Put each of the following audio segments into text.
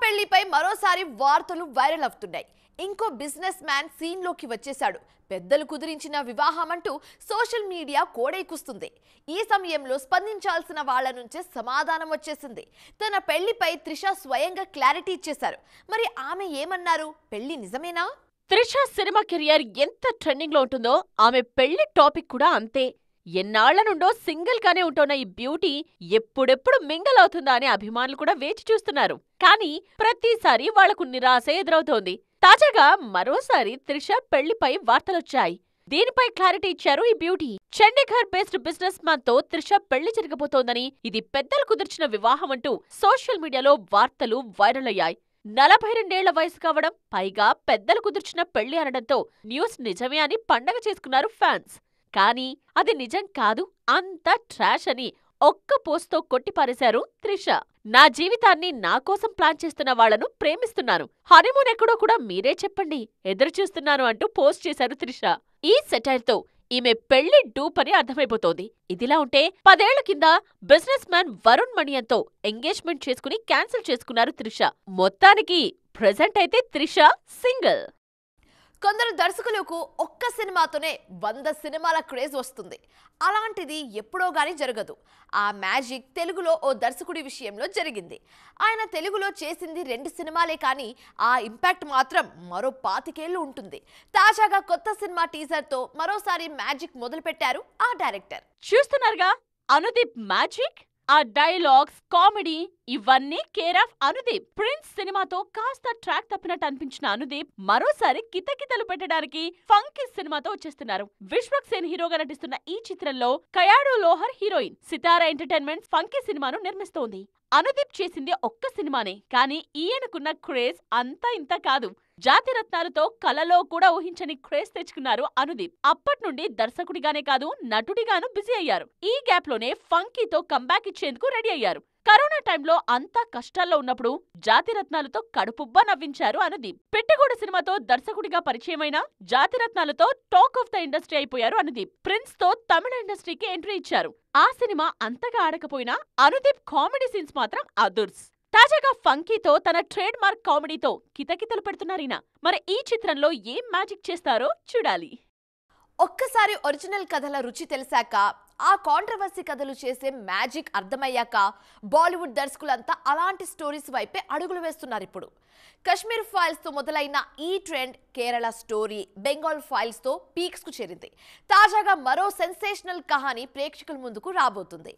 పెళ్లిపై మరోసారి వార్తలు వైరల్ అవుతున్నాయి. ఇంకో బిజినెస్ మ్యాన్ సీన్ లోకి వచ్చేశాడు. పెద్దలు కుదిరించిన వివాహం అంటూ సోషల్ మీడియా కోడైకుస్తుంది. ఈ సమయంలో స్పందించాల్సిన వాళ్ళ నుంచే సమాధానం వచ్చేసింది. తన పెళ్లిపై త్రిష స్వయంగా క్లారిటీ ఇచ్చేశారు. మరి ఆమె ఏమన్నారు? పెళ్లి నిజమేనా? త్రిష సినిమా కెరియర్ ఎంత ట్రెండింగ్ లో ఉంటుందో ఆమె పెళ్లి టాపిక్ కూడా అంతే. ఎన్నాళ్ల నుండో సింగిల్ గానే ఉంటున్న ఈ బ్యూటీ ఎప్పుడెప్పుడు మింగల్ అవుతుందా అని అభిమానులు కూడా వేచి చూస్తున్నారు. కానీ ప్రతిసారి వాళ్లకు నిరాశ ఎదురవుతోంది. తాజాగా మరోసారి త్రిష పెళ్లిపై వార్తలొచ్చాయి. దీనిపై క్లారిటీ ఇచ్చారు ఈ beauty. Chandigarh based business man తో త్రిష పెళ్లి జరగబోతోందని, ఇది పెద్దలు కుదిర్చిన వివాహం అంటూ సోషల్ మీడియాలో వార్తలు వైరల్ అయ్యాయి. 42 ఏళ్ల వయసు కావడం, పైగా పెద్దలు కుదిర్చిన పెళ్లి అనడంతో న్యూస్ నిజమే అని పండగ చేసుకున్నారు ఫ్యాన్స్. కానీ అది నిజం కాదు, అంతా ట్రాష్ అని ఒక్క పోస్ట్తో కొట్టిపారేశారు త్రిష. నా జీవితాన్ని నా కోసం ప్లాన్ చేస్తున్న వాళ్లను ప్రేమిస్తున్నాను, హనీమూన్ ఎక్కడో కూడా మీరే చెప్పండి, ఎదురుచూస్తున్నాను అంటూ పోస్ట్ చేశారు త్రిష. ఈ సెటైర్తో ఈమె పెళ్లి డూప్ అని అర్థమైపోతోంది. ఇదిలా ఉంటే 10 ఏళ్ల కింద బిజినెస్ మ్యాన్ వరుణ్ మణియన్తో ఎంగేజ్మెంట్ చేసుకుని క్యాన్సిల్ చేసుకున్నారు త్రిష. మొత్తానికి ప్రెజెంట్ అయితే త్రిష సింగిల్. కొందరు దర్శకులకు ఒక్క సినిమాతోనే 100 సినిమాల క్రేజ్ వస్తుంది. అలాంటిది ఎప్పుడో గానీ జరగదు. ఆ మ్యాజిక్ తెలుగులో ఓ దర్శకుడి విషయంలో జరిగింది. ఆయన తెలుగులో చేసింది 2 సినిమాలే, కానీ ఆ ఇంపాక్ట్ మాత్రం మరో 25 ఏళ్లు ఉంటుంది. తాజాగా కొత్త సినిమా టీజర్తో మరోసారి మ్యాజిక్ మొదలుపెట్టారు ఆ డైరెక్టర్. చూస్తున్నారుగా అనుదీప్ మ్యాజిక్. ఆ డైలాగ్స్, కామెడీ ఇవన్నీ కేర్ ఆఫ్ అనుదీప్. ప్రిన్స్ సినిమాతో కాస్త ట్రాక్ తప్పినట్టు అనిపించిన అనుదీప్ మరోసారి కితకితలు పెట్టడానికి ఫంకీ సినిమాతో వచ్చేస్తున్నారు. విశ్వక్ సేన్ హీరోగా నటిస్తున్న ఈ చిత్రంలో కయాడో లోహర్ హీరోయిన్. సితారా ఎంటర్టైన్మెంట్ ఫంకీ సినిమాను నిర్మిస్తోంది. అనుదీప్ చేసింది ఒక్క సినిమానే, కానీ ఈయనకున్న క్రేజ్ అంతా ఇంత కాదు. జాతిరత్నాలతో కలలో కూడా ఊహించని క్రేజ్ తెచ్చుకున్నారు అనుదీప్. అప్పట్నుండి దర్శకుడిగానే కాదు, నటుడిగాను బిజీ అయ్యారు. ఈ గ్యాప్ లోనే ఫంకీతో కంబ్యాక్ ఇచ్చేందుకు రెడీ అయ్యారు. కరోనా టైంలో అంతా కష్టాల్లో ఉన్నప్పుడు జాతిరత్నాలతో కడుపుబ్బా నవ్వించారు అనుదీప్. పెట్టగోడ సినిమాతో దర్శకుడిగా పరిచయమైన జాతిరత్నాలతో టాక్ ఆఫ్ ద ఇండస్ట్రీ అయిపోయారు అనుదీప్. ప్రిన్స్ తో తమిళ ఇండస్ట్రీకి ఎంట్రీ ఇచ్చారు. ఆ సినిమా అంతగా ఆడకపోయినా అనుదీప్ కామెడీ సీన్స్ మాత్రం అదుర్స్. తాజాగా ఫంకీతో తన ట్రేడ్ మార్క్ కామెడీతో కితకితలు పెడుతున్నారీన. మరి ఈ చిత్రంలో ఏం మ్యాజిక్ చేస్తారో చూడాలి. ఒక్కసారి ఒరిజినల్ కథల రుచి తెలిసాక, ఆ కాంట్రవర్సీ కథలు చేసే మ్యాజిక్ అర్థమయ్యాక బాలీవుడ్ దర్శకులంతా అలాంటి స్టోరీస్ వైపే అడుగులు వేస్తున్నారు. ఇప్పుడు కశ్మీర్ ఫైల్స్ తో మొదలైన ఈ trend Kerala story, Bengal files తో పీక్స్ కు చేరింది. తాజాగా మరో సెన్సేషనల్ కహాని ప్రేక్షకుల ముందుకు రాబోతుంది.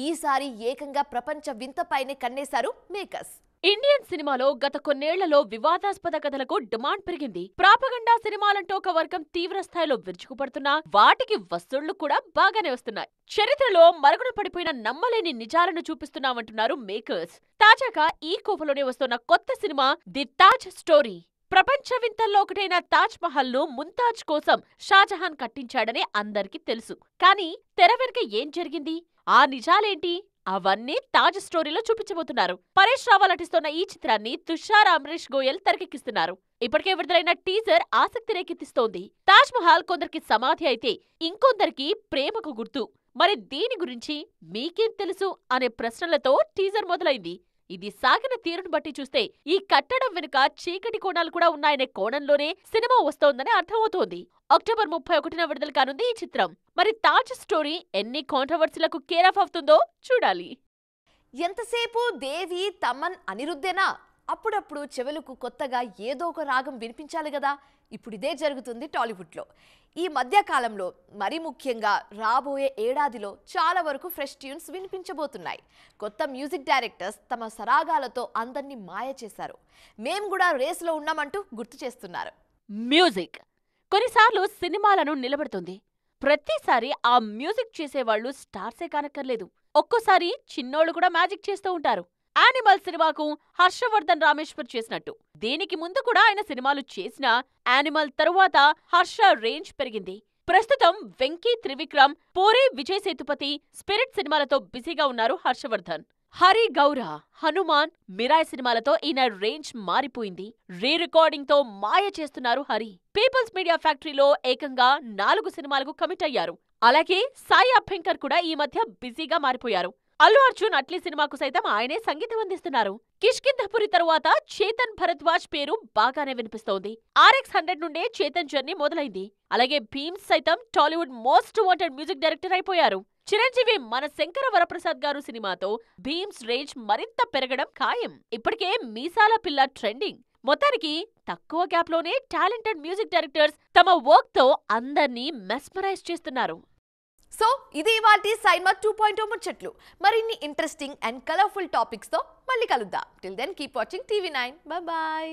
ఈసారి ఏకంగా ప్రపంచ వింతపైనే కన్నేశారు మేకర్స్. ఇండియన్ సినిమాలో గత కొన్నేళ్లలో వివాదాస్పద కథలకు డిమాండ్ పెరిగింది. ప్రాపగండా సినిమాలంటూ ఒక వర్గం తీవ్ర స్థాయిలో విరుచుకుపడుతున్నా, వాటికి వసూళ్లు కూడా బాగానే వస్తున్నాయి. చరిత్రలో మరుగున పడిపోయిన నమ్మలేని నిజాలను చూపిస్తున్నామంటున్నారు మేకర్స్. తాజాగా ఈ కోపలోనే వస్తున్న కొత్త సినిమా ది తాజ్ స్టోరీ. ప్రపంచ వింతల్లో ఒకటైన తాజ్ మహల్ ను ముంతాజ్ కోసం షాజహాన్ కట్టించాడని అందరికీ తెలుసు. కానీ తెర వెనుక ఏం జరిగింది, ఆ నిజాలేంటి, అవన్నీ తాజ్ స్టోరీలో చూపించబోతున్నారు. పరేష్ రావల్ నటిస్తున్న ఈ చిత్రాన్ని తుషార్ అమరీష్ గోయల్ తెరకెక్కిస్తున్నారు. ఇప్పటికే విడుదలైన టీజర్ ఆసక్తి రేకెత్తిస్తోంది. తాజ్ మహల్ కొందరికి సమాధి అయితే, ఇంకొందరికి ప్రేమకు గుర్తు. మరి దీని గురించి మీకేం తెలుసు అనే ప్రశ్నలతో టీజర్ మొదలైంది. ఇది సాగిన తీరును బట్టి చూస్తే ఈ కట్టడం వెనుక చీకటి కోణాలు కూడా ఉన్నాయనే కోణంలోనే సినిమా వస్తోందని అర్థమవుతోంది. అక్టోబర్ 31న విడుదల కానుంది ఈ చిత్రం. మరి తాజ్ స్టోరీ ఎన్ని కాంట్రవర్సీలకు కేర్ ఆఫ్ అవుతుందో చూడాలి. ఎంతసేపు దేవి, తమన్, అనిరుద్ధేనా? అప్పుడప్పుడు చెవులకు కొత్తగా ఏదో ఒక రాగం వినిపించాలి కదా. ఇప్పుడు ఇదే జరుగుతుంది టాలీవుడ్లో. ఈ మధ్యకాలంలో మరీ ముఖ్యంగా రాబోయే ఏడాదిలో చాలా వరకు ఫ్రెష్ ట్యూన్స్ వినిపించబోతున్నాయి. కొత్త మ్యూజిక్ డైరెక్టర్స్ తమ సరాగాలతో అందరినీ మాయ చేశారు. మేం కూడా రేసులో ఉన్నామంటూ గుర్తు చేస్తున్నారు. మ్యూజిక్ కొన్నిసార్లు సినిమాలను నిలబెడుతుంది. ప్రతిసారి ఆ మ్యూజిక్ చేసేవాళ్లు స్టార్సే కానక్కర్లేదు. ఒక్కోసారి చిన్నోళ్లు కూడా మ్యాజిక్ చేస్తూ ఉంటారు. యానిమల్ సినిమాకు హర్షవర్ధన్ రామేశ్వర్ చేసినట్టు దీనికి ముందు కూడా ఆయన సినిమాలు చేసినా యానిమల్ తరువాత హర్ష రేంజ్ పెరిగింది. ప్రస్తుతం వెంకీ త్రివిక్రమ్, పూరి, విజయ్ సేతుపతి, స్పిరిట్ సినిమాలతో బిజీగా ఉన్నారు హర్షవర్ధన్. హరి గౌర, హనుమాన్, మిరాయ్ సినిమాలతో ఈయన రేంజ్ మారిపోయింది. రీ రికార్డింగ్ తో మాయ చేస్తున్నారు హరి. పీపుల్స్ మీడియా ఫ్యాక్టరీలో ఏకంగా 4 సినిమాలకు కమిట్ అయ్యారు. అలాగే సాయి అభ్యంకర్ కూడా ఈ మధ్య బిజీగా మారిపోయారు. అల్లు అర్జున్ అట్లీ సినిమాకు సైతం ఆయనే సంగీతం అందిస్తున్నారు. కిష్కింధపురి తరువాత చేతన్ భరద్వాజ్ పేరు బాగానే వినిపిస్తోంది. RX-100 నుండే చేతన్ జర్నీ మొదలైంది. అలాగే భీమ్స్ సైతం Tollywood most wanted music director అయిపోయారు. చిరంజీవి మన శంకర వరప్రసాద్ గారు సినిమాతో భీమ్స్ రేంజ్ మరింత పెరగడం ఖాయం. ఇప్పటికే మీసాల పిల్ల ట్రెండింగ్. మొత్తానికి తక్కువ గ్యాప్లోనే టాలెంటెడ్ మ్యూజిక్ డైరెక్టర్స్ తమ వర్క్తో అందర్నీ మెస్మరైజ్ చేస్తున్నారు. సో ఇది ఇవాల్టి సైమా 2.0 ముచ్చట్లు. మరిన్ని ఇంట్రెస్టింగ్ అండ్ కలర్ఫుల్ టాపిక్స్ తో మళ్ళీ కలుద్దాం. Till then keep watching TV9. By.